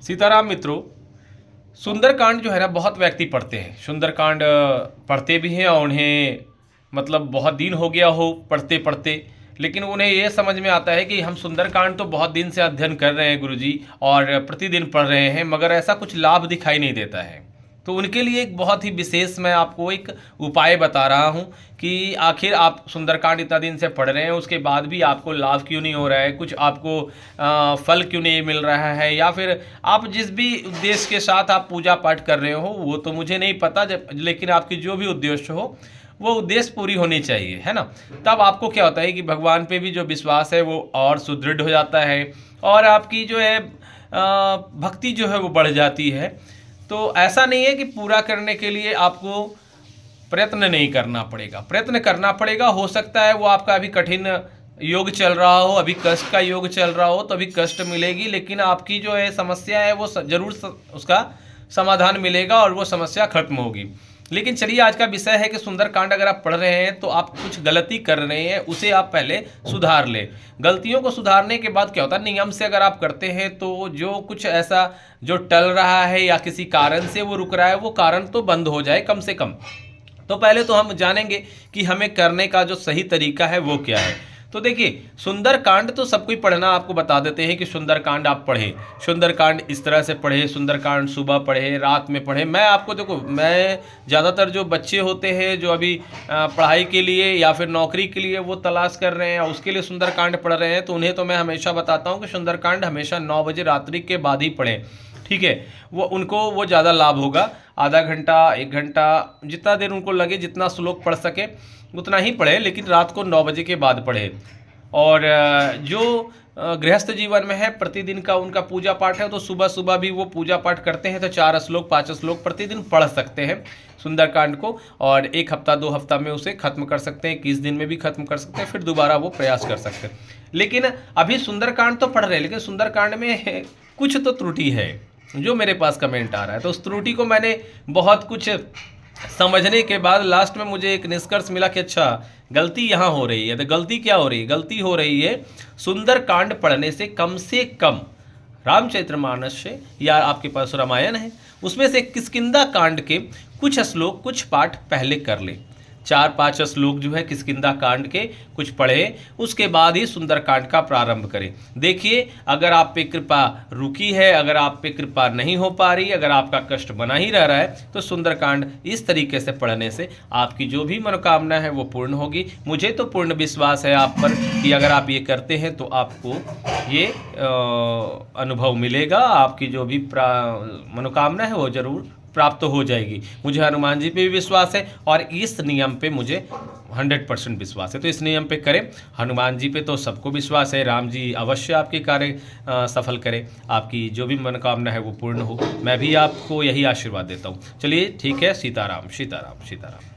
सीताराम मित्रों, सुंदरकांड जो है ना बहुत व्यक्ति पढ़ते हैं। सुंदरकांड पढ़ते भी हैं और उन्हें मतलब बहुत दिन हो गया हो पढ़ते पढ़ते, लेकिन उन्हें ये समझ में आता है कि हम सुंदरकांड तो बहुत दिन से अध्ययन कर रहे हैं गुरुजी और प्रतिदिन पढ़ रहे हैं, मगर ऐसा कुछ लाभ दिखाई नहीं देता है। तो उनके लिए एक बहुत ही विशेष मैं आपको एक उपाय बता रहा हूँ कि आखिर आप सुंदरकांड इतना दिन से पढ़ रहे हैं, उसके बाद भी आपको लाभ क्यों नहीं हो रहा है, कुछ आपको फल क्यों नहीं मिल रहा है, या फिर आप जिस भी उद्देश्य के साथ आप पूजा पाठ कर रहे हो वो तो मुझे नहीं पता, लेकिन आपकी जो भी उद्देश्य हो वो उद्देश्य पूरी होनी चाहिए, है ना। तब आपको क्या होता है कि भगवान पे भी जो विश्वास है वो और सुदृढ़ हो जाता है और आपकी जो है भक्ति जो है वो बढ़ जाती है। तो ऐसा नहीं है कि पूरा करने के लिए आपको प्रयत्न नहीं करना पड़ेगा, प्रयत्न करना पड़ेगा। हो सकता है वो आपका अभी कठिन योग चल रहा हो, अभी कष्ट का योग चल रहा हो, तो अभी कष्ट मिलेगी, लेकिन आपकी जो है समस्या है वो जरूर उसका समाधान मिलेगा और वो समस्या खत्म होगी। लेकिन चलिए, आज का विषय है कि सुंदरकांड अगर आप पढ़ रहे हैं तो आप कुछ गलती कर रहे हैं, उसे आप पहले सुधार लें। गलतियों को सुधारने के बाद क्या होता है, नियम से अगर आप करते हैं तो जो कुछ ऐसा जो टल रहा है या किसी कारण से वो रुक रहा है, वो कारण तो बंद हो जाए कम से कम। तो पहले तो हम जानेंगे कि हमें करने का जो सही तरीका है वो क्या है। तो देखिए, सुंदरकांड तो सब कोई पढ़ना आपको बता देते हैं कि सुंदरकांड आप पढ़ें, सुंदरकांड इस तरह से पढ़े, सुंदरकांड सुबह पढ़े, रात में पढ़े। मैं आपको देखो, मैं ज़्यादातर जो बच्चे होते हैं जो अभी पढ़ाई के लिए या फिर नौकरी के लिए वो तलाश कर रहे हैं और उसके लिए सुंदरकांड पढ़ रहे हैं, तो उन्हें तो मैं हमेशा बताता हूँ कि सुंदरकांड हमेशा 9 बजे रात्रि के बाद ही पढ़ें, ठीक है। वो उनको वो ज़्यादा लाभ होगा। आधा घंटा 1 घंटा जितना देर उनको लगे, जितना श्लोक पढ़ सके उतना ही पढ़े, लेकिन रात को 9 बजे के बाद पढ़े। और जो गृहस्थ जीवन में है, प्रतिदिन का उनका पूजा पाठ है, तो सुबह सुबह भी वो पूजा पाठ करते हैं तो 4 श्लोक 5 श्लोक प्रतिदिन पढ़ सकते हैं सुंदरकांड को, और 1 हफ्ता 2 हफ्ता में उसे खत्म कर सकते हैं, 21 दिन में भी खत्म कर सकते हैं, फिर दोबारा वो प्रयास कर सकते हैं। लेकिन अभी सुंदरकांड तो पढ़ रहे हैं, लेकिन सुंदरकांड में कुछ तो त्रुटि है जो मेरे पास कमेंट आ रहा है। तो उस त्रुटि को मैंने बहुत कुछ समझने के बाद लास्ट में मुझे एक निष्कर्ष मिला कि अच्छा, गलती यहाँ हो रही है। तो गलती क्या हो रही है? गलती हो रही है सुंदरकांड पढ़ने से कम रामचरितमानस से, या आपके पास रामायण है उसमें से किष्किंधा कांड के कुछ श्लोक कुछ पाठ पहले कर ले। 4-5 श्लोक जो है किष्किंधा कांड के कुछ पढ़े, उसके बाद ही सुंदरकांड का प्रारंभ करें। देखिए, अगर आप पे कृपा रुकी है, अगर आप पे कृपा नहीं हो पा रही, अगर आपका कष्ट बना ही रह रहा है, तो सुंदरकांड इस तरीके से पढ़ने से आपकी जो भी मनोकामना है वो पूर्ण होगी। मुझे तो पूर्ण विश्वास है आप पर कि अगर आप ये करते हैं तो आपको ये अनुभव मिलेगा, आपकी जो भी मनोकामना है वो जरूर प्राप्त हो जाएगी। मुझे हनुमान जी पे भी विश्वास है और इस नियम पे मुझे 100% विश्वास है। तो इस नियम पे करें। हनुमान जी पे तो सबको विश्वास है, राम जी अवश्य आपके कार्य सफल करें, आपकी जो भी मनोकामना है वो पूर्ण हो। मैं भी आपको यही आशीर्वाद देता हूँ। चलिए ठीक है, सीताराम सीताराम सीताराम।